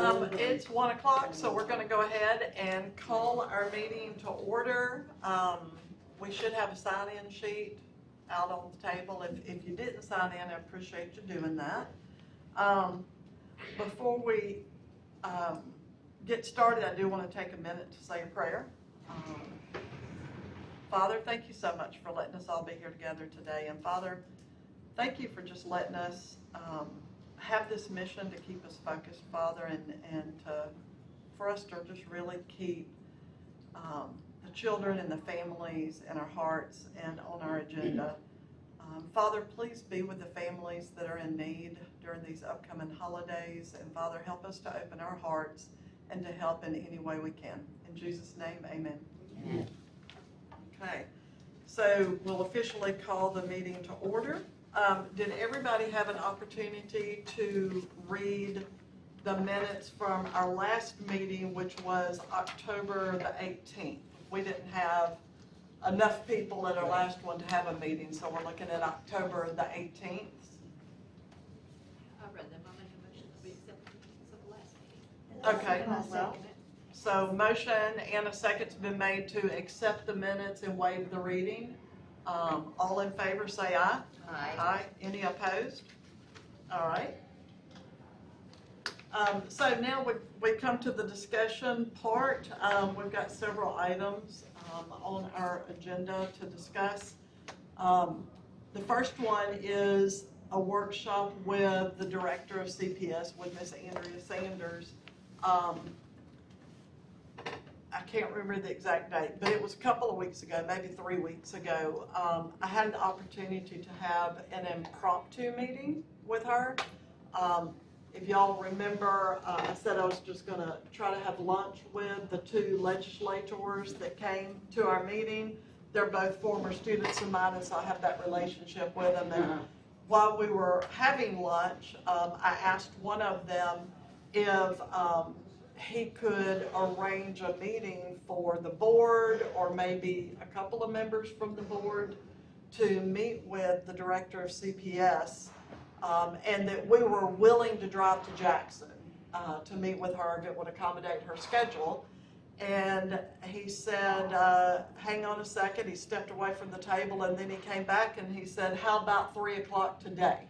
It's 1 o'clock, so we're gonna go ahead and call our meeting to order. We should have a sign-in sheet out on the table. If you didn't sign in, I appreciate you doing that. Before we, get started, I do wanna take a minute to say a prayer. Father, thank you so much for letting us all be here together today. And Father, thank you for just letting us, have this mission to keep us focused, Father, and for us to just really keep the children and the families in our hearts and on our agenda. Father, please be with the families that are in need during these upcoming holidays. And Father, help us to open our hearts and to help in any way we can. In Jesus' name, amen. Amen. Okay, so we'll officially call the meeting to order. Did everybody have an opportunity to read the minutes from our last meeting, which was October the 18th? We didn't have enough people at our last one to have a meeting, so we're looking at October the 18th. I read them, I'll make a motion that we accept the last meeting. Okay, well, so motion and a second's been made to accept the minutes and waive the reading. All in favor say aye. Aye. Any opposed? All right. So now we come to the discussion part. We've got several items on our agenda to discuss. The first one is a workshop with the director of CPS, with Miss Andrea Sanders. I can't remember the exact date, but it was a couple of weeks ago, maybe 3 weeks ago. I had the opportunity to have an impromptu meeting with her. If y'all remember, I said I was just gonna try to have lunch with the two legislators that came to our meeting. They're both former students of mine, and so I have that relationship with them. And while we were having lunch, I asked one of them if he could arrange a meeting for the board, or maybe a couple of members from the board, to meet with the director of CPS, and that we were willing to drive to Jackson to meet with her if it would accommodate her schedule. And he said, hang on a second. He stepped away from the table, and then he came back and he said, how about 3 o'clock today?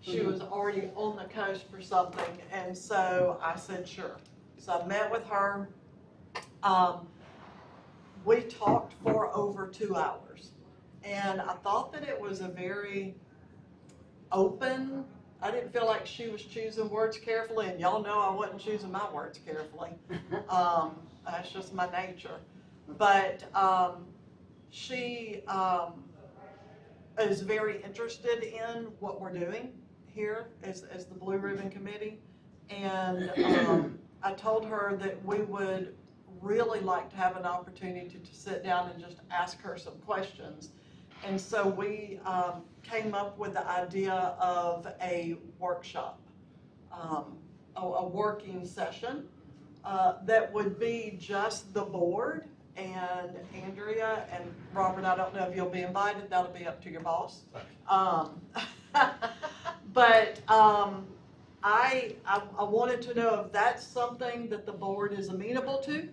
She was already on the coast for something, and so I said, sure. So I met with her. We talked for over 2 hours, and I thought that it was a very open, I didn't feel like she was choosing words carefully, and y'all know I wasn't choosing my words carefully. That's just my nature. But she is very interested in what we're doing here as the Blue Ribbon Committee, and I told her that we would really like to have an opportunity to sit down and just ask her some questions. And so we came up with the idea of a workshop, a working session that would be just the board and Andrea and Robert. I don't know if you'll be invited, that'll be up to your boss. But I wanted to know if that's something that the board is amenable to.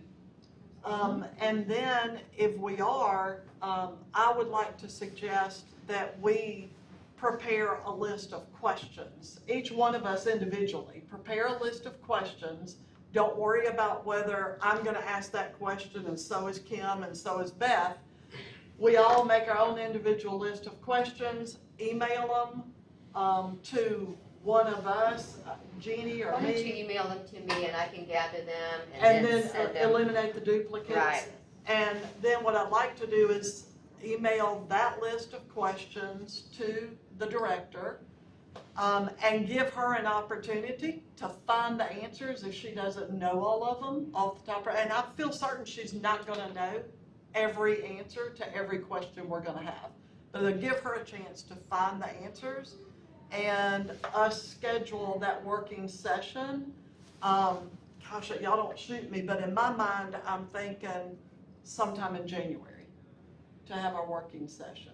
And then if we are, I would like to suggest that we prepare a list of questions. Each one of us individually, prepare a list of questions. Don't worry about whether I'm gonna ask that question and so is Kim and so is Beth. We all make our own individual list of questions, email them to one of us, Jeannie or Why don't you me, email them to me and I can gather them and then then send them. eliminate the duplicates. Right. And then what I'd like to do is email that list of questions to the director, and give her an opportunity to find the answers if she doesn't know all of them off the top of her. And I feel certain she's not gonna know every answer to every question we're gonna have. But it'll give her a chance to find the answers and us schedule that working session. Gosh, y'all don't shoot me, but in my mind, I'm thinking sometime in January to have our working session.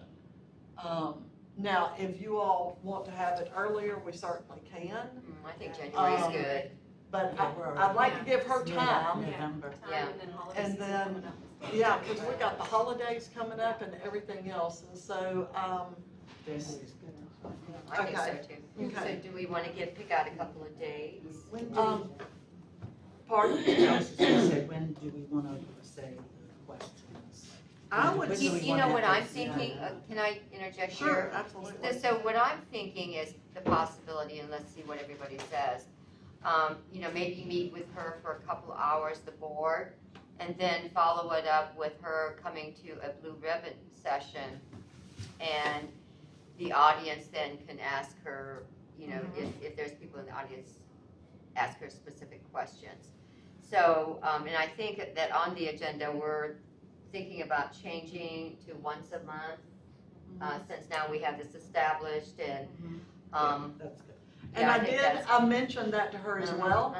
Now, if you all want to have it earlier, we certainly can. I think January's good. But Yeah, we're I'd like to already- give her Yeah, time. November. Time Yeah. and then holiday And season then- coming up. Yeah, because we got the holidays coming up and everything else, and so, February's good. I think so Okay. too. Okay. So do we want to pick out a couple of dates? When do Um, pardon? I was just gonna say, when do we wanna say the questions? I would, When do we You know wanna what have I'm those? thinking, Yeah. can I interject sure, here? absolutely. So what I'm thinking is the possibility, and let's see what everybody says. Maybe meet with her for a couple hours, the board, and then follow it up with her coming to a blue ribbon session. And the audience then can ask her, if there's people in the audience, ask her specific questions. So, and I think that on the agenda, we're thinking about changing to once a month, since now we have this established and, That's good. And yeah, I think did, that's- I mentioned that to her as well,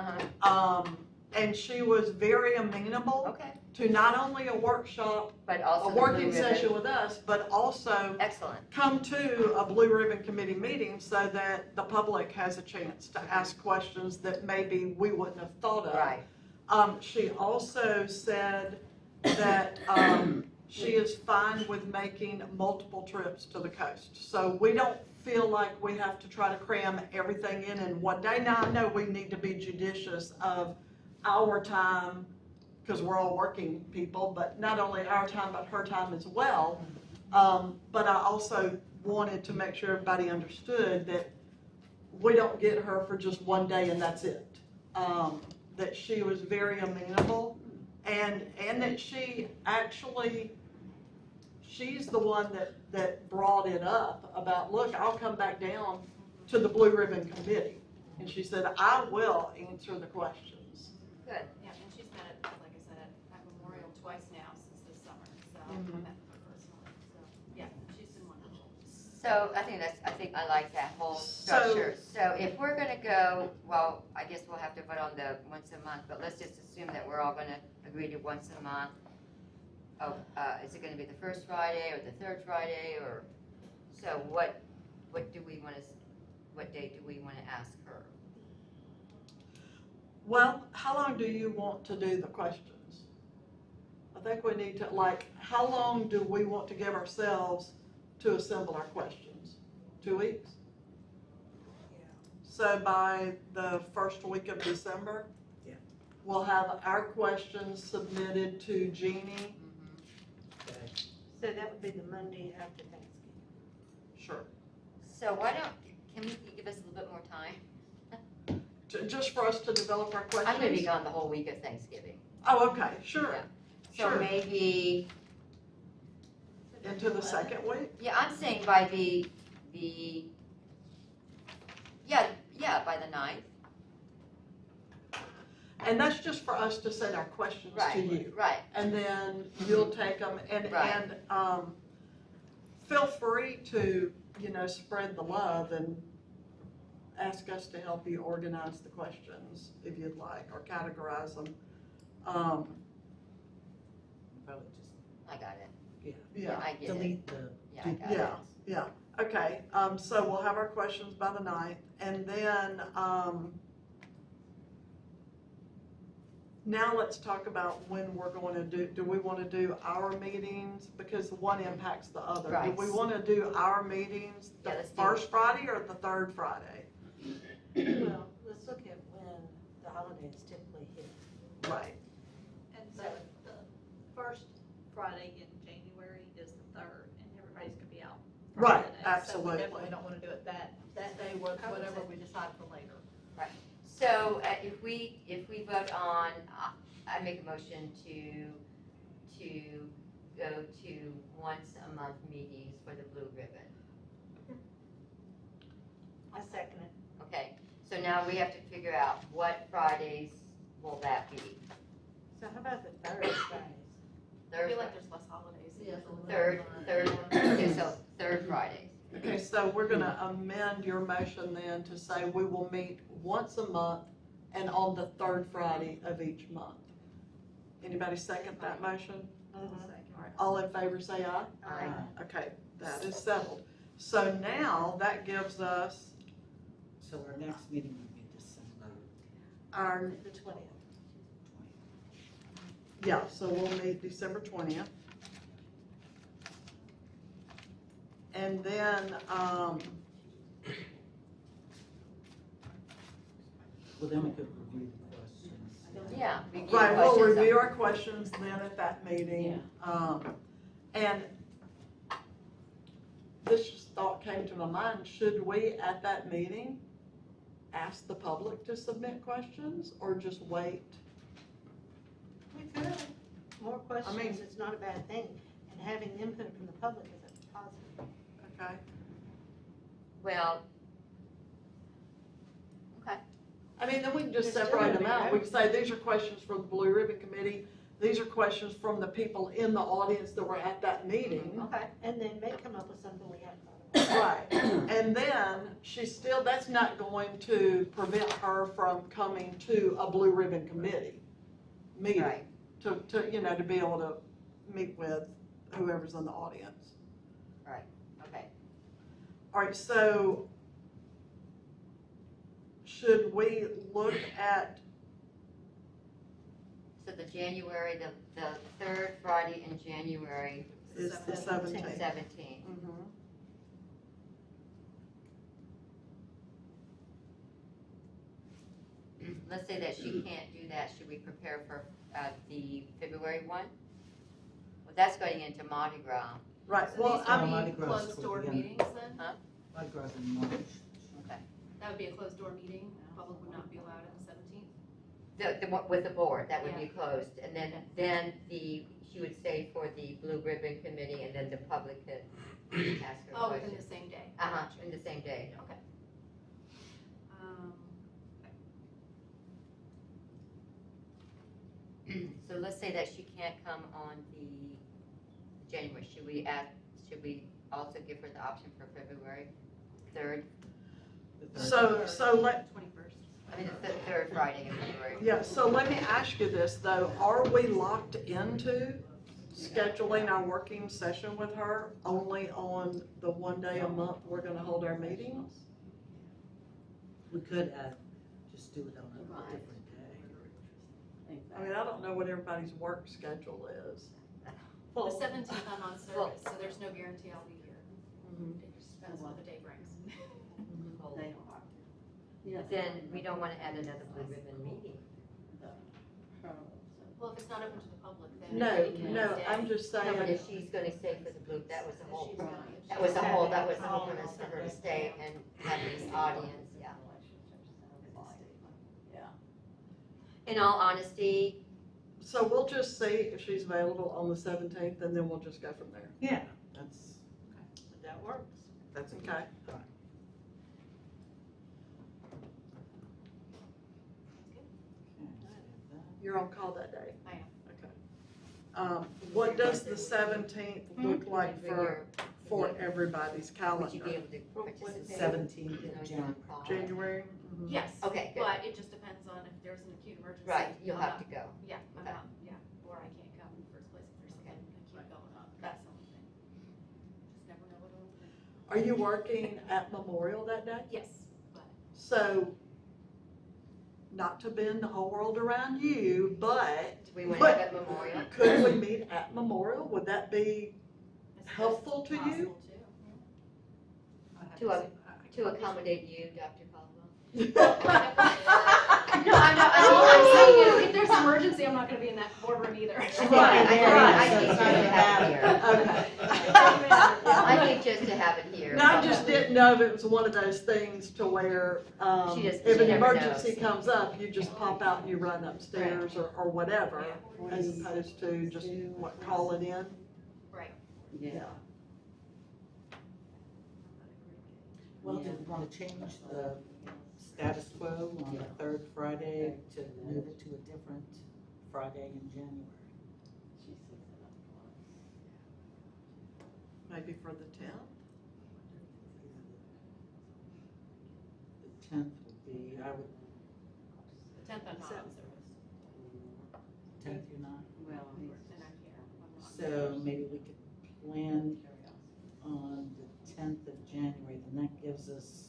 and she was very amenable Okay, to not only a workshop, but a also the blue working ribbon. session with us, but also Excellent, come to a Blue Ribbon Committee meeting so that the public has a chance to ask questions that maybe we wouldn't have thought of. right, She also said that, she is fine with making multiple trips to the coast. So we don't feel like we have to try to cram everything in one day. Now, I know we need to be judicious of our time, because we're all working people, but not only our time, but her time as well. But I also wanted to make sure everybody understood that we don't get her for just one day and that's it. That she was very amenable, and that she actually, she's the one that brought it up about, look, I'll come back down to the Blue Ribbon Committee. And she said, I will answer the questions. good. Yeah, and she's met at, like I said, at Memorial twice now since this summer, so I Mhm. met her personally, so, yeah, she's been wonderful. So I think I like that whole structure. So if we're gonna go, well, I guess we'll have to vote on the once a month, but let's just assume that we're all gonna agree to once a month. Oh, is it gonna be the first Friday or the third Friday, or, so what do we wanna, what date do we wanna ask her? Well, how long do you want to do the questions? I think we need to, how long do we want to give ourselves to assemble our questions? 2 weeks? So by the first week of December? Yeah. We'll have our questions submitted to Jeannie. Okay. So that would be the Monday after Thanksgiving. Sure. So can we give us a little bit more time? Just for us to develop our questions? I'm gonna be gone the whole week of Thanksgiving. Oh, okay, sure. Yeah. So Sure. maybe, Into the second week? yeah, I'm saying by by the 9th. And that's just for us to send our questions to Right, you. right. And then you'll take them Right. and feel free to, spread the love and ask us to help you organize the questions if you'd like, or categorize them. Probably I got it. just, Yeah, I get it. delete the, Yeah, I got it. Yeah. Okay, so we'll have our questions by the 9th, and then, now let's talk about when we're going to do we want to do our meetings? Because one impacts the other. Right. Do we want to do our meetings the Yeah, let's do first Friday or the third Friday? Well, let's look at when the holidays typically hit. Right. And so the first Friday in January is the third, and everybody's gonna be out. for Right, holidays. absolutely. So we definitely don't wanna do it that day, whatever we decide for later. So if we vote on, I make a motion to go to once a month meetings for the blue ribbon. I second it. Okay, so now we have to figure out what Fridays will that be? So how about the third Fridays? I Third, feel like there's less holidays. third, okay, so third Fridays. Okay, so we're going to amend your motion then to say we will meet once a month and on the third Friday of each month. Anybody second that motion? All right, all in favor say aye. Aye. Okay, that is settled. So now that gives us, so our next meeting would be December. our, The 20th. yeah, so we'll meet December 20th. And then, Well, then we could review the questions. Yeah. review right, we'll questions. review our questions then at that meeting. And this just thought came to my mind, should we at that meeting ask the public to submit questions or just wait? We could. More mean- questions, it's not a bad thing, and having input from the public is a positive. Okay. Well, okay, I mean, then we can just There's still separate gonna them be out. We can say, these are questions from the Blue Ribbon Committee. These are questions from the people in the audience that were at that meeting. okay. And they may come up with something we hadn't thought about. Right. And then she's still, that's not going to prevent her from coming to a Blue Ribbon Committee meeting. Right. To be able to meet with whoever's in the audience. Okay. All right, so should we look at, So the January, the third Friday in January, is the 17th? 17th. Mhm. Let's say that she can't do that, should we prepare for the February one? Well, that's going into Mardi Gras. Right, So well, these I'm, would Mardi be Gras closed toward door the end. meetings then? Mardi Gras in March. Okay. That would be a closed door meeting, the public would not be allowed on the 17th? The one with the board, that would be Yeah. closed, and then she would say for the Blue Ribbon Committee, and then the public could ask her Oh, within questions. the same day? Uh-huh, Gotcha. in the same day. Okay. Um, So let's say that she can't come on the January, should we also give her the option for February 3rd? The third. so let, 21st. I mean, the third Friday in February. yeah, so let me ask you this though, are we locked into scheduling our working session with her only on the one day a month we're gonna hold our meetings? We could just do it on a Right. different day. I mean, I don't know what everybody's work schedule is. The 17th I'm on service, so there's no guarantee I'll be here. Mhm. It just depends what the day brings. Then we don't want to add another Blue Ribbon meeting. Well, if it's not open to the public, then. No, everybody can no, stay. I'm just No, but saying, if she's going to stay for the Blue, that was the whole, She's gonna- that was the whole premise for her to stay and have this audience, yeah. In all honesty, so we'll just see if she's available on the 17th and then we'll just go from there. Yeah, that's That works. Okay. You're on call that day? I am. Okay. What does the 17th look like for everybody's would you be calendar? able to participate? 17th You know, of during January. call? January? Mhm. Yes. Okay, good. But it just depends on if there's an acute emergency. Right, you'll I'm have not- to go. Yeah, I'm Okay. not, or I can't come in the first place if there's something acute going on, that's the only thing. Just never know what it'll. Are you working at Memorial that day? Yes, but So, not to bend the whole world around you, but Do we want to have it Memorial? could we meet at Memorial? Would that be it's helpful to you? possible too. To accommodate you, Dr. Caldwell? No, I'm saying is, if there's an emergency, I'm not gonna be in that boardroom either. Right, I think just to have it here. I think just to have it here. No, I just didn't know if it was one of those things to where, She just- if she an never emergency knows. comes up, you just pop out and you run upstairs or whatever, Yeah. as opposed to just, call it in? Right. Yeah. Well, do we want to change the status quo on the third Friday to move it to a different Friday in January? Maybe for the 10th? The 10th would be, I would, The 10th I'm not on service, 10th you're not? and I'm here, I'm not. So maybe we could plan on the 10th of January, then that gives us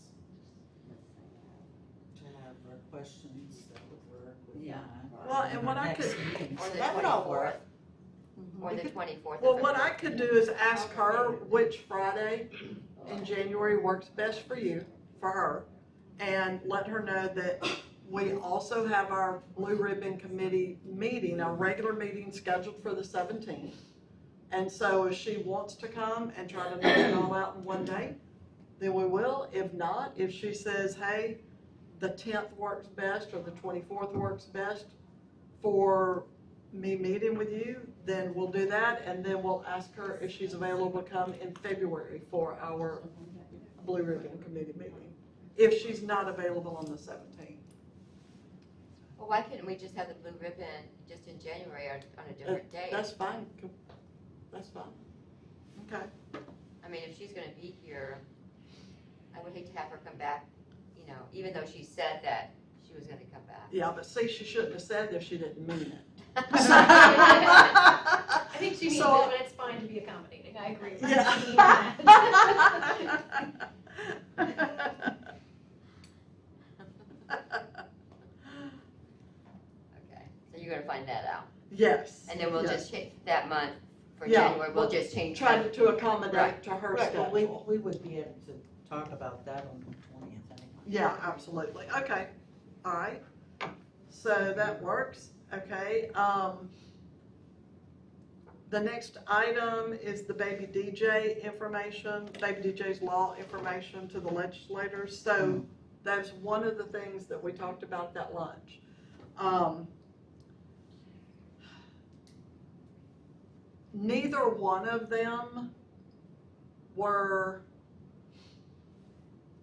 to have our questions that we're Well, and what I Next could, meeting. Or the that would all 24th. work. Or the 24th. Well, what I could do is ask her which Friday in January works best for you, for her, and let her know that we also have our Blue Ribbon Committee meeting, our regular meeting scheduled for the 17th. And so if she wants to come and try to knock it all out in one day, then we will. If not, if she says, hey, the 10th works best or the 24th works best for me meeting with you, then we'll do that, and then we'll ask her if she's available to come in February for our Blue Ribbon Committee meeting, if she's not available on the 17th. Well, why couldn't we just have the blue ribbon just in January on a different day? That's fine, that's fine. Okay, I mean, if she's gonna be here, I would hate to have her come back, you know, even though she said that she was gonna come back. yeah, but see, she shouldn't have said that if she didn't mean it. I think she means it, So- but it's fine to be accommodating, I agree. Okay, so you're gonna find that out, Yes. and then we'll yes. just change that month for Yeah, January, we'll we'll just change. Try that. to accommodate Right. to her Right, well, schedule. we would be able to talk about that on the 20th anyway. Yeah, absolutely. Okay, all right. So that works, okay. The next item is the baby DJ information, baby DJ's law information to the legislators. So that's one of the things that we talked about at that lunch. Neither one of them were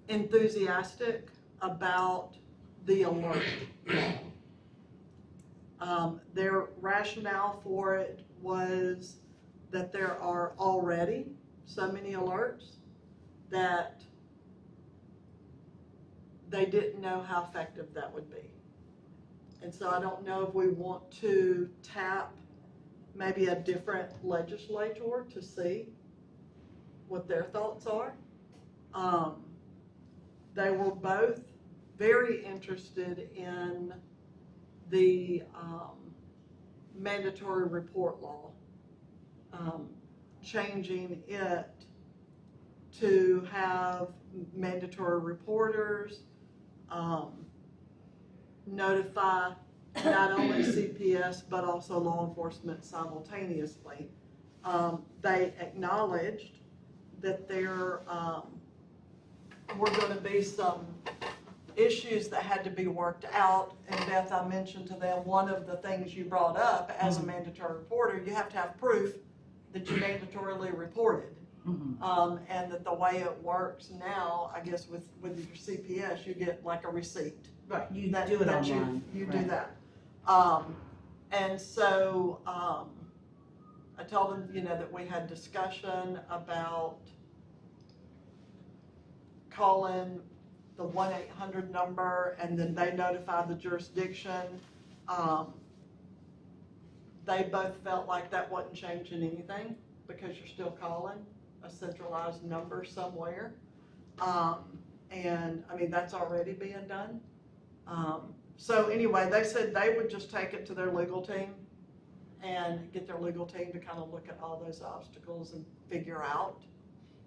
enthusiastic about the alert law. Their rationale for it was that there are already so many alerts that they didn't know how effective that would be. And so I don't know if we want to tap maybe a different legislator to see what their thoughts are. They were both very interested in the mandatory report law, changing it to have mandatory reporters notify not only CPS but also law enforcement simultaneously. They acknowledged that there were going to be some issues that had to be worked out. And Beth, I mentioned to them, one of the things you brought up as a mandatory reporter, you have to have proof that you mandatorily reported. And that the way it works now, I guess with your CPS, you get like a receipt. Right, you That- do it that online. You do right. that. And so, I told them, that we had discussion about calling the 1-800 number, and then they notify the jurisdiction. They both felt like that wasn't changing anything, because you're still calling a centralized number somewhere. And, I mean, that's already being done. So anyway, they said they would just take it to their legal team and get their legal team to kind of look at all those obstacles and figure out.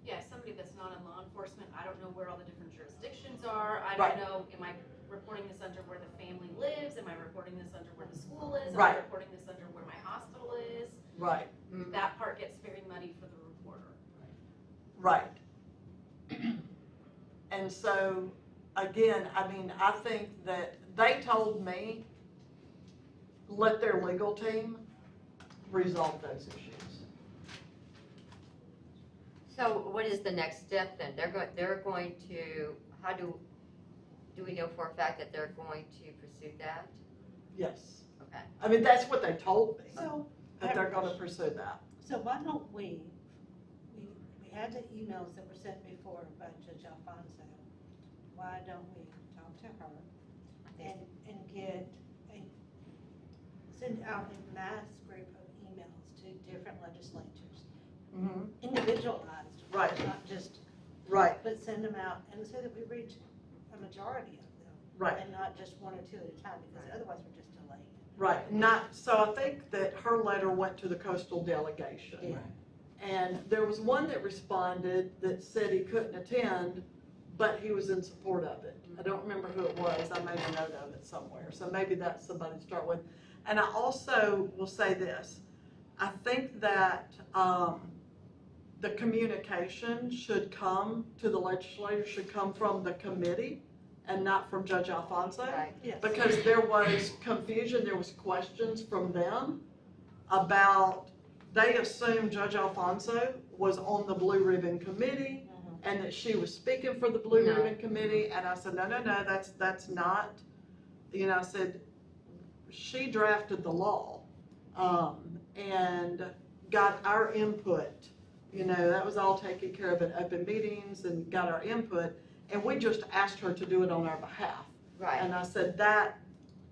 Yeah, somebody that's not in law enforcement, I don't know where all the different jurisdictions are, I Right. don't know, am I reporting this under where the family lives, am I reporting this under where the school is? Am Right. I reporting this under where my hospital is? Right, That part gets very muddy for the reporter. right. And so, again, I mean, I think that they told me, let their legal team resolve those issues. So what is the next step then? They're going to, how do we know for a fact that they're going to pursue that? Yes. Okay. I mean, that's what they told me, So, that they're gonna pursue that. so why don't we had the emails that were sent before by Judge Alfonso. Why don't we talk to her and send out a mass group of emails to different legislatures, individualized, Right. not just, Right, but send them out and so that we reach a majority of them. right, And not just one or two at a time, because otherwise we're just delaying. Right, not, so I think that her letter went to the coastal delegation. Right. And there was one that responded that said he couldn't attend, but he was in support of it. I don't remember who it was, I made a note of it somewhere, so maybe that's somebody to start with. And I also will say this, I think that, the communication should come to the legislators, should come from the committee and not from Judge Alfonso. Right. Yes. Because there was confusion, there was questions from them about, they assumed Judge Alfonso was on the Blue Ribbon Committee and that she was speaking for the Blue No. Ribbon Committee, and I said, no, that's not, I said, she drafted the law, and got our input, that was all taken care of at open meetings and got our input, and we just asked her to do it on our behalf. Right. And I said, that,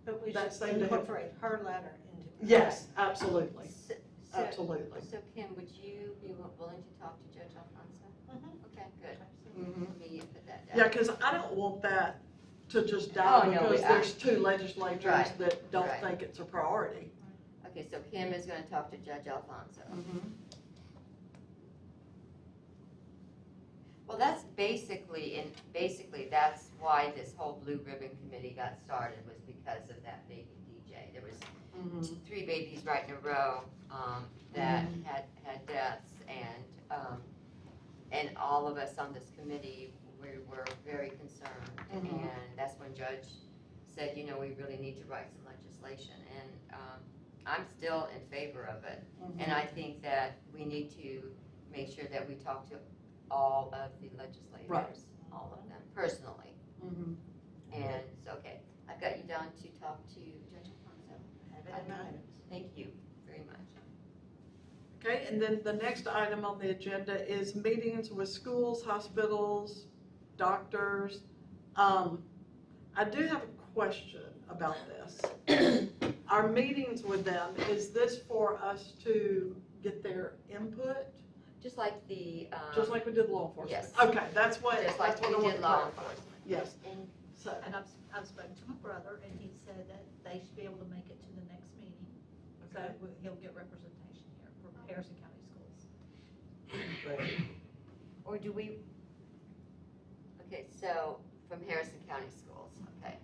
But we That should seemed to have- incorporate her letter into it. yes, absolutely, So- absolutely. So Kim, would you be willing to talk to Judge Alfonso? Mhm. Okay, good. Mhm. Let me put that down. Yeah, because I don't want that to just die Oh, no, because we- there's two legislators Right, that don't right. think it's a priority. Okay, so Kim is gonna talk to Judge Alfonso. Well, that's basically that's why this whole Blue Ribbon Committee got started, was because of that baby DJ. There was Mhm. 3 babies right in a row, that had deaths, and all of us on this committee, we were very concerned. Mhm. And that's when Judge said, we really need to write some legislation, and, I'm still in favor of it. And I think that we need to make sure that we talk to all of the legislators, Right. all of them, personally. Mhm. And so, okay, I've got you down to talk to Judge Alfonso. Have it in minutes. Thank you very much. Okay, and then the next item on the agenda is meetings with schools, hospitals, doctors. I do have a question about this. Our meetings with them, is this for us to get their input, Just like the, just like we did law enforcement? yes. Okay, that's what, just that's like what I we want did to law clarify. enforcement. Yes, And so, And I've spoken to my brother, and he said that they should be able to make it to the next meeting. So Okay. he'll get representation here for Harrison County Schools. great. or do we, okay, so from Harrison County Schools, okay.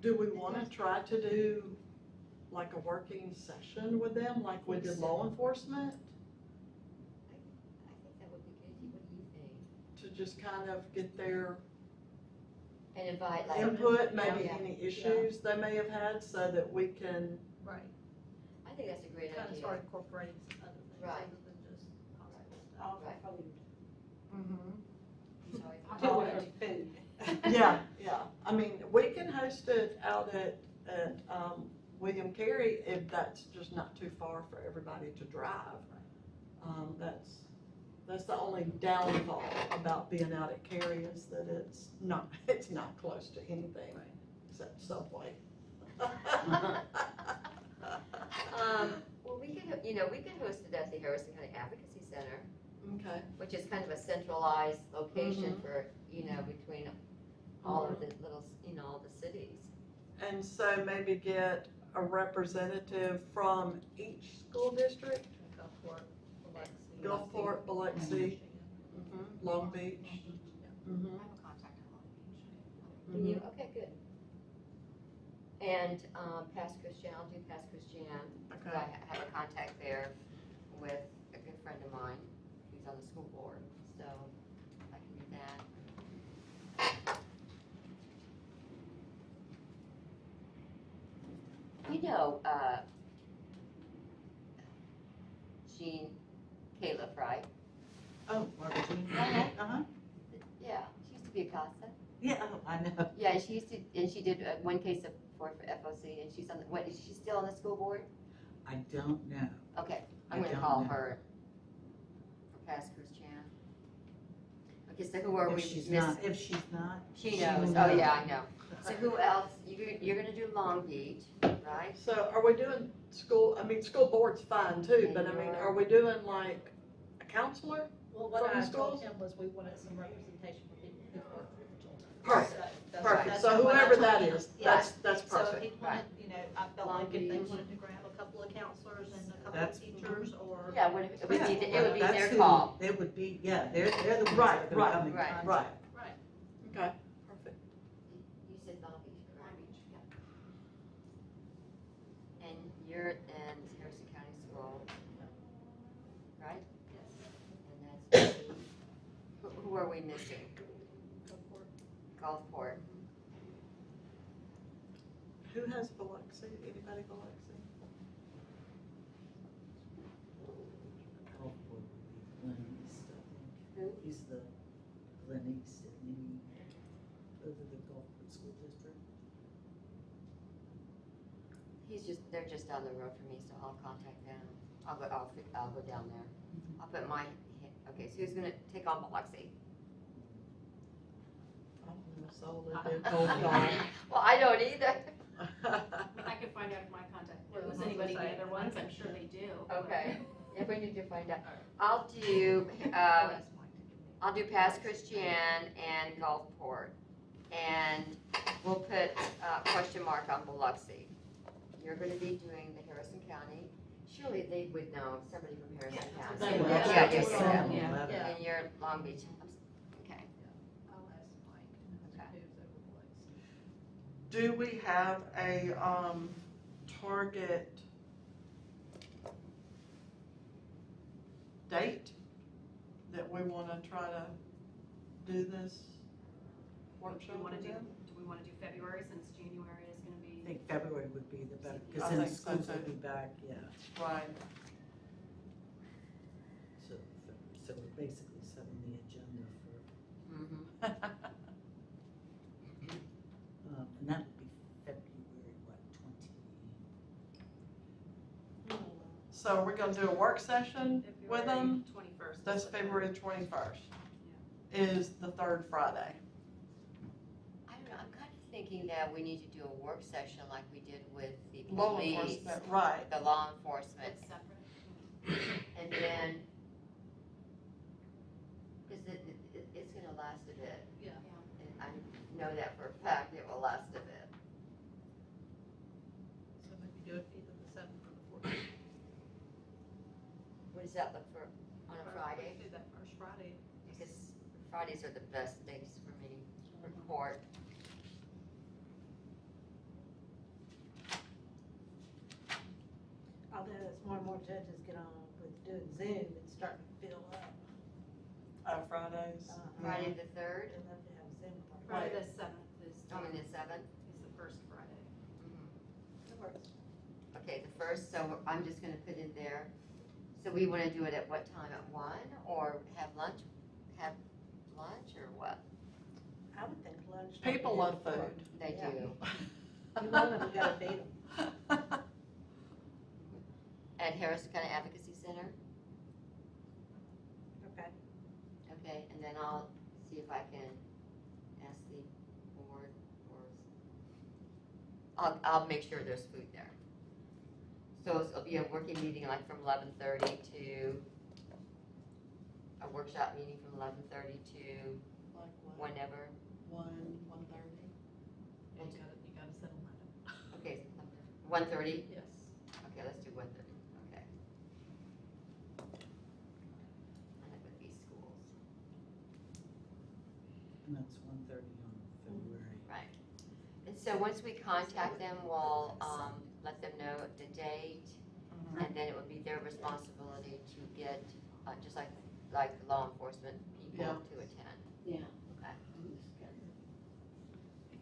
Do we want to try to do like a working session with them, like we did law enforcement? I think that would be good. What do you think? To just kind of get their And invite like. input, maybe Yeah. any issues they may have had, so that we can, Right. I think that's a great Kind of idea. start incorporating some other things Right. other than just hospital stuff. All for Right. food. I'm sorry. All for food. yeah, I mean, we can host it out at William Carey if that's just not too far for everybody to drive. That's the only downfall about being out at Carey, is that it's not close to anything Right. except Subway. Well, we can host it at the Harrison County Advocacy Center, Okay. which is kind of a centralized location for, between all of the little, all the cities. And so maybe get a representative from each school district, Gulfport, Biloxi. Gulfport, Biloxi, Michigan. Long Beach. I Mhm. have a contact in Long Beach. Do you? Okay, good. And Pass Christian, I'll do Pass Christian. Okay. I have a contact there with a good friend of mine who's on the school board, so I can do that. Jean Califf, right? Oh, Barbara Jean. Uh-huh. Uh-huh. Yeah, she used to be a CASA. Yeah, oh, I know. Yeah, and she did one case for FOC, and she's on, is she still on the school board? I don't know. Okay, I I'm gonna don't call know. her for Pass Christian. Okay, so who are we If she's missing? not, if she's not. She she knows, will oh know. yeah, I know. So who else, you're gonna do Long Beach, right? So are we doing school board's fine too, but I mean, are we doing like a counselor? Well, what from I the schools? told him was we wanted some representation from people who work with the children. Perfect, So that's- Perfect, that's so what I whoever told that him. is, Yeah. that's So perfect. he wanted, you know, I felt Long like if they Beach. wanted to grab a couple of counselors and a couple That's- of teachers or. Yeah, it would be, it would be That's their who- call. It would be, yeah, they're the ones Right, that are right, gonna come in right, contact. Right, Right. okay, perfect. You said Long Beach, Long correct? Beach, yeah. And you're in Harrison County School, right? Yes. And that's who are we missing? Gulfport. Who has Biloxi? Anybody Biloxi? Gulfport would be Glen East, I Who? think. He's the Glen East, isn't he? Over the Gulfport School District. They're just down the road from me, so I'll contact them. I'll go down there. I'll put okay, so who's gonna take on Biloxi? I don't know, so they're both Well, I don't either. I could find out if my contact knows anybody in the other ones, I'm sure they do. Okay, if we need to find out. I'll do Pass Christian and Gulfport. And we'll put question mark on Biloxi. You're gonna be doing the Harrison County. Surely they would know somebody from Harrison County. They would. Yeah. Yeah. And you're Long Beach. Okay. I'll ask Mike Okay. who's over Biloxi. Do we have a, target date that we wanna try to do this Do workshop we wanna with do, them? do we wanna do February since January is gonna I be? think February would be the better, I because then think so, schools too. will be back, yeah. Right, So we're basically setting the agenda for, Mhm. and that would be February, what, 20? so we're gonna do a work session with them? 21st. That's February 21st, is the third Friday. I don't know, I'm kind of thinking that we need to do a work session like we did with the Law police, enforcement, right, the law enforcement, It's separate. and then, because it's gonna last a bit. Yeah. And I know that for a fact, it will last a bit. So maybe do it either the 7th or the 14th. What does that look for, on a Friday? Do that first Friday. Because Fridays are the best days for me for court. Although as more and more judges get on with doing Zoom, it's starting to fill up. Fridays. Friday the 3rd, I'd love to have Zoom. parties. Friday the 7th is, I mean the 7th. is the first Friday. That works. Okay, the 1st, so I'm just gonna put in there. So we wanna do it at what time, at 1, or have lunch or what? I would think lunch. People love food. They Yeah. do. You want them, you gotta feed them. At Harrison County Advocacy Center, Okay. okay, and then I'll see if I can ask the board or, I'll make sure there's food there. So it'll be a working meeting like from 11:30 to, a workshop meeting from 11:30 to Like what, whenever, 1:30? Yeah, you gotta settle that. okay, 1:30? Yes. Okay, let's do 1:30, okay. And it would be schools, And that's 1:30 on February. right. And so once we contact them, we'll, let them know the date, Mhm. and then it would be their responsibility to get, just like the law enforcement people Yeah. to attend. Yeah. Okay.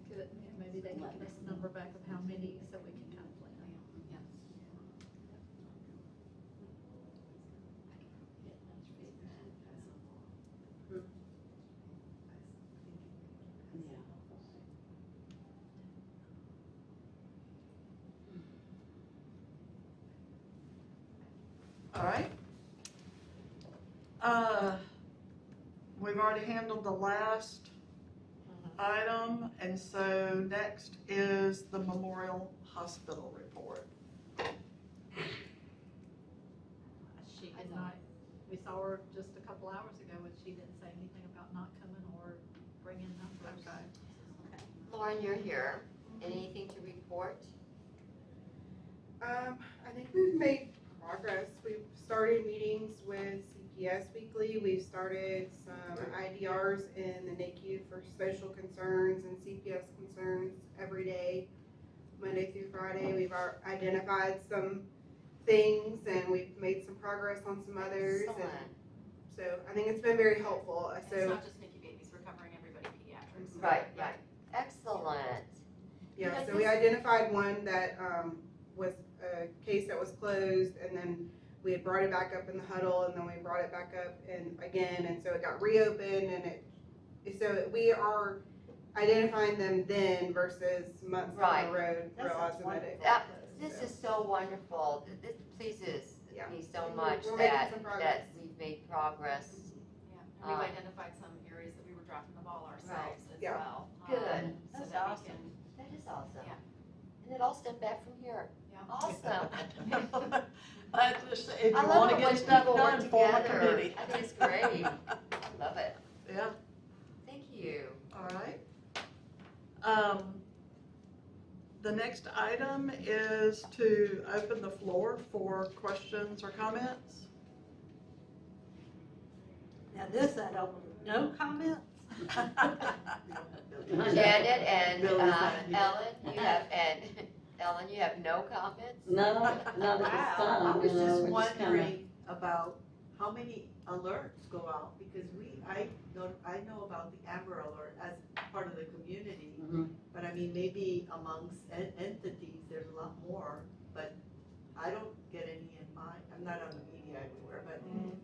Good, yeah, maybe they can give us a number back of how many, so we can kind of plan. All right. We've already handled the last item, and so next is the Memorial Hospital report. She did not, we saw her just a couple hours ago. Lauren, you're here. Anything to report? I think we've made progress. We've started meetings with CPS weekly. We've started some IDRs in the NICU for social concerns and CPS concerns every day, Monday through Friday. We've identified some things and we've made some progress on some others. And Excellent. so I think it's been very helpful. It's So not just NICU babies, we're covering everybody pediatrics. Right. Excellent. yeah, Because so we this- identified one that was a case that was closed, and then we had brought it back up in the huddle, and then we brought it back up and again, and so it got reopened, and so we are identifying them then versus months down Right. the road, That sounds realizing that it. That, this is so wonderful. This pleases Yeah. me so We're much making that, some progress. we've made progress. Yeah, and we've identified some areas that we were dropping the ball ourselves as Yeah. well. Good. So That's that we awesome. can, That is awesome. Yeah. And it all stemmed back from here. yeah. Awesome. I just, if you I love wanna it get when stuff people work done, form a together. committee. I think it's great. Love it. Yeah, Thank you. all right. The next item is to open the floor for questions or comments. Now this, I don't, no comments? Janet and Billy's not here. Ellen, you have no comments? No, not at this time. I was you know, just we're kinda- wondering about how many alerts go out, because I know about the Amber Alert as part of the community, Mhm. but I mean, maybe amongst entities, there's a lot more, but I don't get any in my, I'm not on the media everywhere,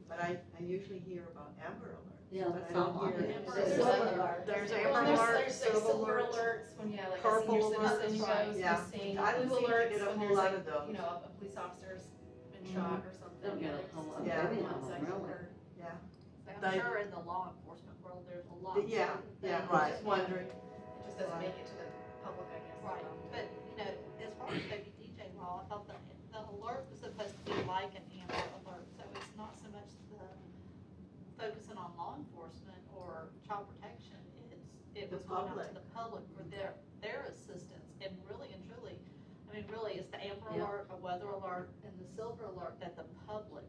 but I usually hear about Amber Alerts. Yeah, but that's I don't all I hear hear. it. There's Silver like- alert. There's Well, Amber there's Alerts, like Silver silver Alerts. alerts when, yeah, like a Purple senior citizen alerts. goes Yeah. missing. I don't Blue seem to alerts get a when whole there's lot like, of those. you know, a police officer's been shot or something. Don't get a there's whole lot. some Yeah. Maybe ones not, I really. heard. But They- I'm sure in the law enforcement world, there's a lot. Yeah, yeah, I Right. was just wondering. It just doesn't make it to the public, I guess. Right, but, as far as baby DJ law, I thought that the alert was supposed to be like an Amber Alert, so it's not so much the focusing on law enforcement or child protection, it The was going out public. to the public for their assistance, and really and truly, really, it's the Amber Yeah. Alert, a weather alert, and the Silver Alert that the public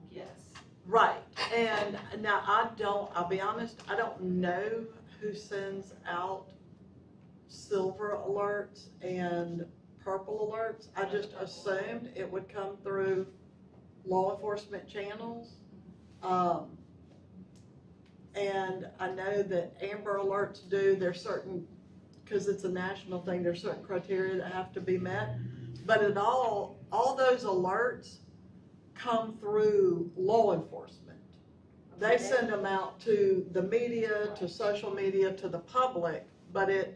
gets. Right, and now I'll be honest, I don't know who sends out silver alerts and purple alerts. I just assumed it would come through law enforcement channels. And I know that Amber Alerts there's certain, because it's a national thing, there's certain criteria that have to be met. But all those alerts come through law enforcement. They send them out to the media, to social media, to the public, but they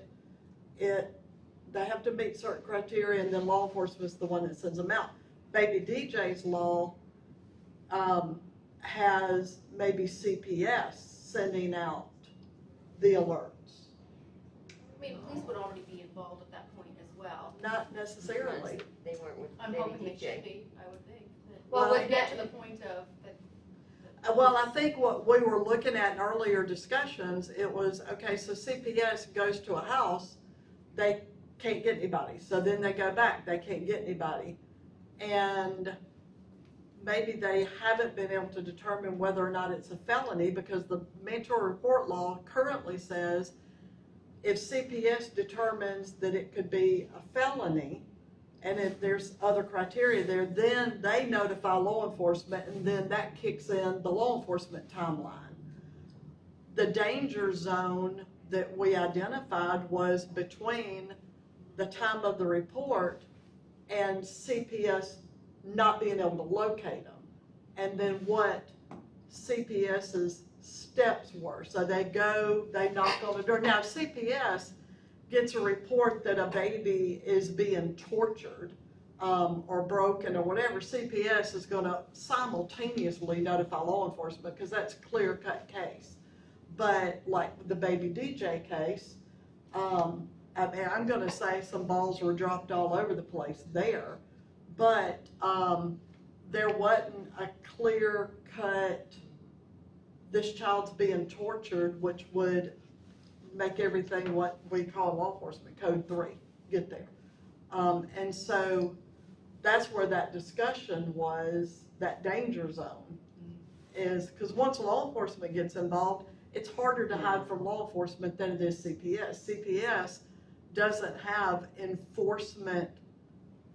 have to meet certain criteria, and then law enforcement's the one that sends them out. Baby DJ's law has maybe CPS sending out the alerts. Police would already be involved at that point as well. Not necessarily. They weren't with I'm Baby hoping they DJ. should be, I would think. Well, Well, with we get that- to the point of that. Well, I think what we were looking at in earlier discussions, it was, okay, so CPS goes to a house, they can't get anybody, so then they go back, they can't get anybody. And maybe they haven't been able to determine whether or not it's a felony, because the mandatory report law currently says if CPS determines that it could be a felony, and if there's other criteria there, then they notify law enforcement, and then that kicks in the law enforcement timeline. The danger zone that we identified was between the time of the report and CPS not being able to locate them. And then what CPS's steps were. So they knock on the door. Now, if CPS gets a report that a baby is being tortured or broken or whatever, CPS is going to simultaneously notify law enforcement, because that's a clear-cut case. But like the Baby DJ case, I'm going to say some balls were dropped all over the place there, but there wasn't a clear-cut, this child's being tortured, which would make everything what we call law enforcement code 3, get there. And so that's where that discussion was, that danger zone is, because once law enforcement gets involved, it's harder to hide from law enforcement than it is CPS. CPS doesn't have enforcement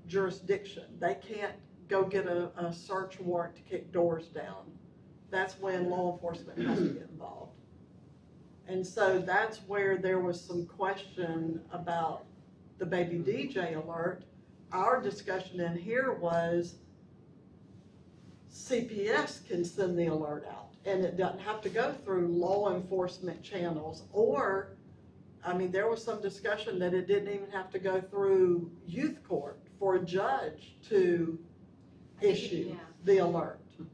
jurisdiction. They can't go get a search warrant to kick doors down. That's when law enforcement has to get involved. And so that's where there was some question about the baby DJ alert. Our discussion in here was CPS can send the alert out, and it doesn't have to go through law enforcement channels, or, I mean, there was some discussion that it didn't even have to go through youth court for a judge to issue Yeah. the alert. I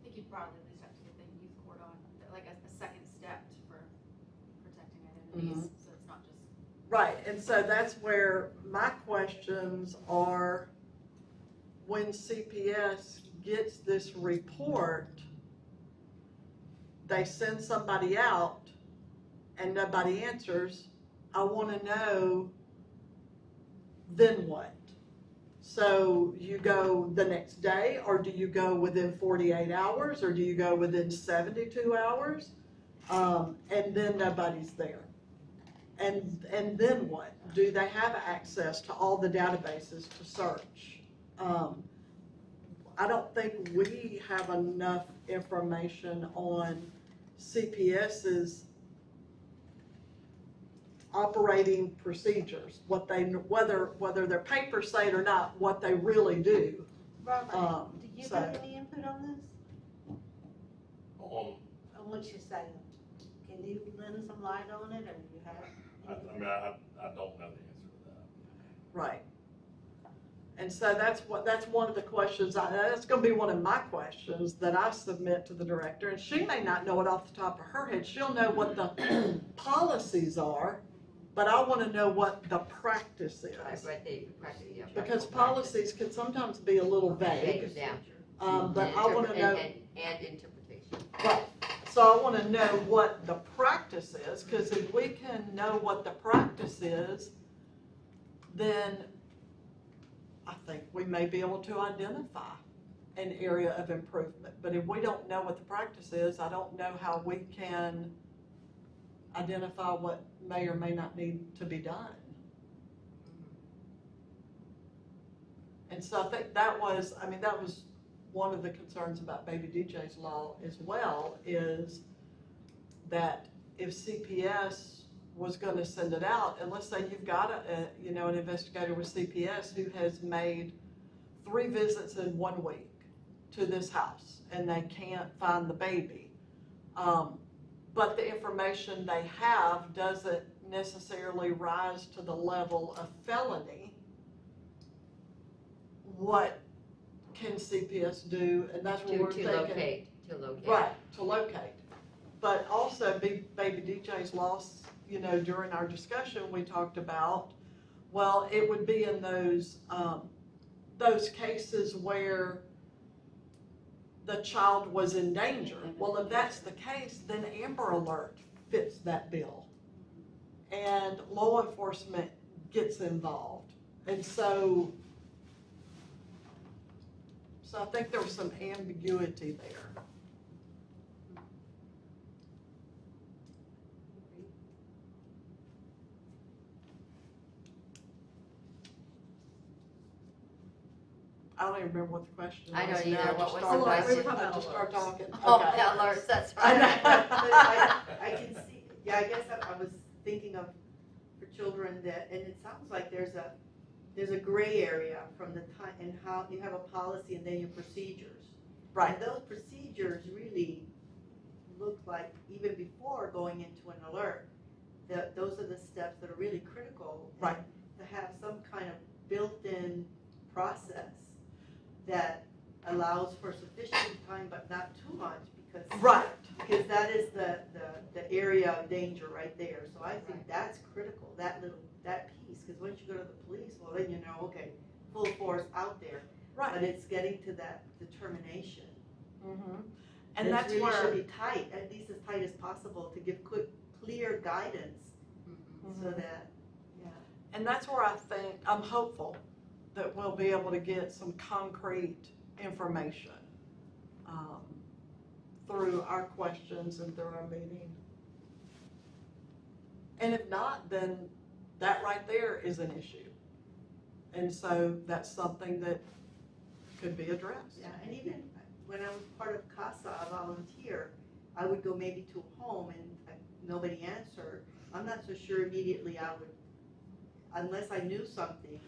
think you'd probably at least have to get the youth court on, like a second step for protecting identities, so it's not just. Right, and so that's where my questions are, when CPS gets this report, they send somebody out and nobody answers, I wanna know, then what? So you go the next day, or do you go within 48 hours, or do you go within 72 hours? And then nobody's there. And then what? Do they have access to all the databases to search? I don't think we have enough information on CPS's operating procedures, what they, whether their papers say it or not, what they really do. Robert, do you so- have any input on this? On, On what you're saying? Can you lend some light on it, or you have? I mean, I don't know the answer to that. Right. And so that's one of the questions, that's gonna be one of my questions that I submit to the director, and she may not know it off the top of her head, she'll know what the policies are, but I wanna know what the practice is. Right, they practice, yeah. Because policies can sometimes be a little vague, Yeah. but I wanna know. And interpretation. Right, so I wanna know what the practice is, cause if we can know what the practice is, then I think we may be able to identify an area of improvement. But if we don't know what the practice is, I don't know how we can identify what may or may not need to be done. And so I think that was one of the concerns about Baby DJ's law as well, is that if CPS was gonna send it out, and let's say you've got an investigator with CPS who has made 3 visits in 1 week to this house, and they can't find the baby. But the information they have doesn't necessarily rise to the level of felony. What can CPS do? And that's what we're To thinking. locate. Right, to locate. But also, Baby DJ's loss, during our discussion, we talked about, well, it would be in those cases where the child was in danger. Well, if that's the case, then Amber Alert fits that bill. And law enforcement gets involved. And so I think there was some ambiguity there. I don't even remember what the question was. I don't Now either. just What was started- the question? We were talking about start talking. Oh, Okay. the alerts, that's I right. know. I can see, yeah, I guess I was thinking of for children that, and it sounds like there's a gray area from the time, and how you have a policy and then your procedures. Right. And those procedures really look like, even before going into an alert, that those are the steps that are really critical. and Right. To have some kind of built-in process that allows for sufficient time, but not too much, because. Right. Because that is the area of danger right there, so I think that's critical, that piece, because once you go to the police, well, then you know, okay, full force out there. Right. But it's getting to that determination. Mm-hmm. And It that's really where. should be tight, at least as tight as possible, to give quick, clear guidance so that, yeah. And that's where I think, I'm hopeful that we'll be able to get some concrete information through our questions and through our meeting. And if not, then that right there is an issue. And so that's something that could be addressed. Yeah, and even when I was part of CASA, a volunteer, I would go maybe to a home and nobody answered. I'm not so sure immediately I would, unless I knew something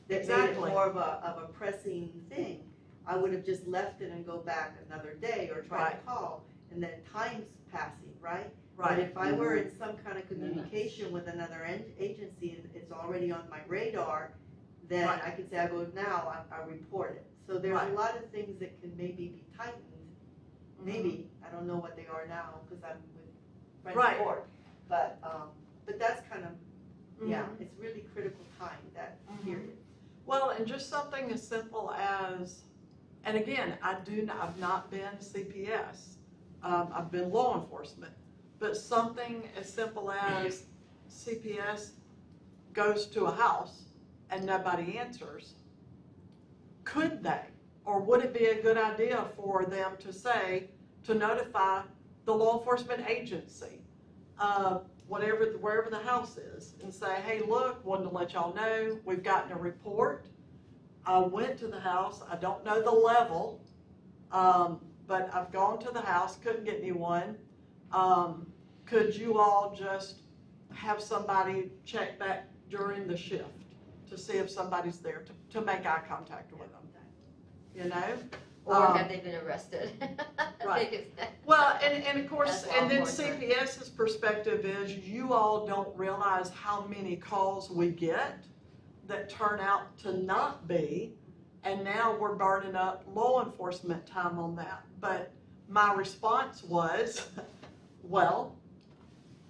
that made it Exactly. more of a pressing thing, I would have just left it and go back another day or try to Right. call, and then time's passing, right? But Right, if I were in some kind of communication with another agency and it's already on my radar, then Right. I can say, I go, now I report it. So there's Right. a lot of things that can maybe be tightened, maybe, I don't know what they are now, because I'm with Friends Right. Board. But that's kind of, yeah, Mhm. it's really critical time, that Mhm. period. Well, and just something as simple as, and again, I've not been CPS, I've been law enforcement, but something as simple as CPS goes to a house and nobody answers, could they? Or would it be a good idea for them to say, to notify the law enforcement agency, wherever the house is, and say, hey, look, wanted to let y'all know, we've gotten a report. I went to the house, I don't know the level, but I've gone to the house, couldn't get anyone. Could you all just have somebody check back during the shift to see if somebody's there, to make eye contact with them, you know? Or have they been arrested? Right. Because Well, and of course, That's law and then enforcement. CPS's perspective is, you all don't realize how many calls we get that turn out to not be, and now we're burning up law enforcement time on that. But my response was, well,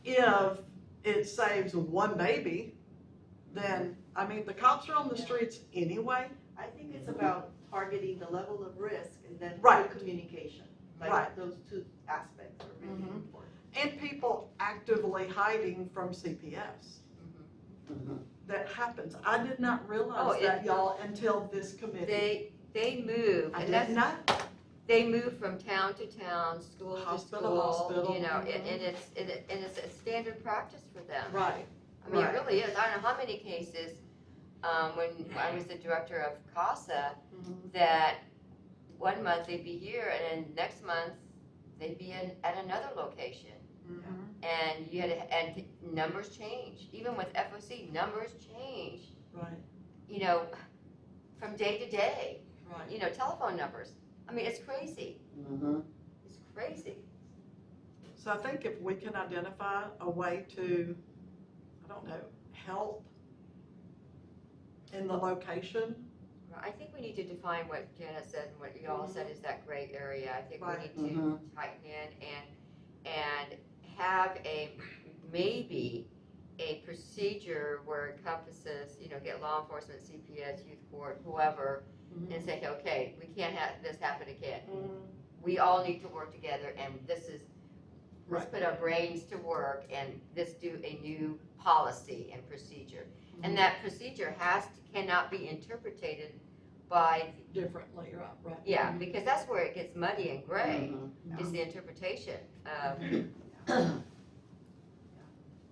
if it saves one baby, then, I mean, the cops are on the streets anyway. I think it's about targeting the level of risk and then Right. good communication. Right. Like, those two aspects are really Mhm. important. And people actively hiding from CPS. That happens. I did not Oh, realize that, y'all, until this committee. They move, I and didn't that's, know. they move from town to town, school to Hospital, school, hospital. you know, Mhm. and it's a standard practice for them. Right. I mean, it right. really is. I don't know how many cases, when I was the director of CASA, Mhm. that one month they'd be here and then next month they'd be at another location. Mhm. And you had, and numbers change. Even with FOC, numbers change, Right, you know, from day to day. right. You know, telephone numbers. I mean, it's crazy. It's crazy. So I think if we can identify a way to, I don't know, help in the location. I think we need to define what Janice said and what you all said is that gray area. I think we Right. need to tighten in and have maybe a procedure where it encompasses, you know, get law enforcement, CPS, youth court, whoever, and say, okay, we can't have this happen again. We all need to work together, and let's Right. put our brains to work, and let's do a new policy and procedure. And that procedure cannot be interpreted by, Differently, right. yeah, because that's where it gets muddy and gray, is the interpretation of,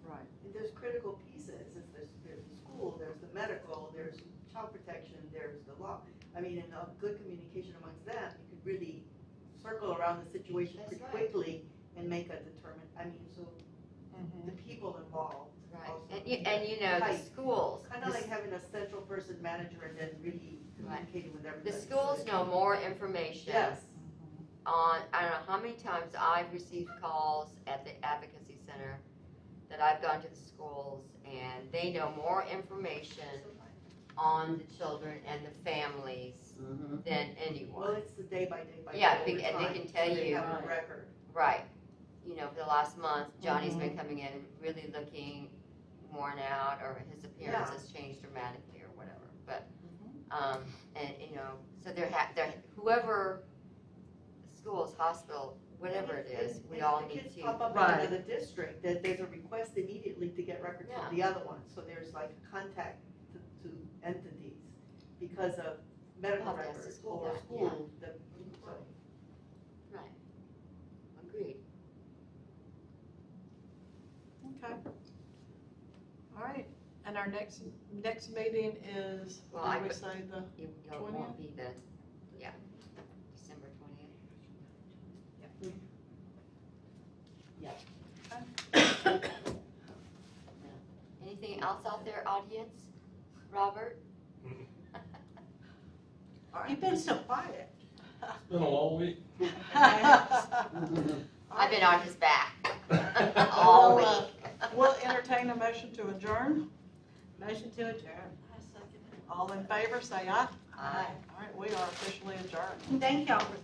Right. And there's critical pieces, there's the school, there's the medical, there's child protection, there's the law. I mean, in a good communication amongst them, you could really circle around the situation That's pretty right. quickly and make a so Mhm. the people involved. right, also and you know, the tight. schools. Kind of like having a central person manager and then really communicating with everybody. The schools know more information Yes. on, I don't know how many times I've received calls at the advocacy center that I've gone to the schools, and they know more information on the children and the families than Well, anyone. it's the day by day by day. Yeah, over and they time, can tell so they you. have a record. Right, you know, for the last month, Johnny's been coming in really looking worn out, or his appearance Yeah. has changed dramatically or whatever, but, and, you know, so they're whoever, schools, hospital, whatever it is, we all need The kids to. pop up Right. into the district, that there's a request immediately to get records Yeah. from the other one, so there's like a contact to entities because of medical We'll have to ask the records school or that, school, so. Right. Agreed. Okay. All right, and our next meeting is, Well, what I did we put- say, the, It 20th? won't be the, yeah, December 20th. Anything else out there, audience? Robert? You've been so quiet. It's been a long week. I've been on his back all Well, week. We'll entertain a motion to adjourn. Motion to adjourn. I second it. All in favor, say aye. Aye. All right, we are officially adjourned. Thank y'all for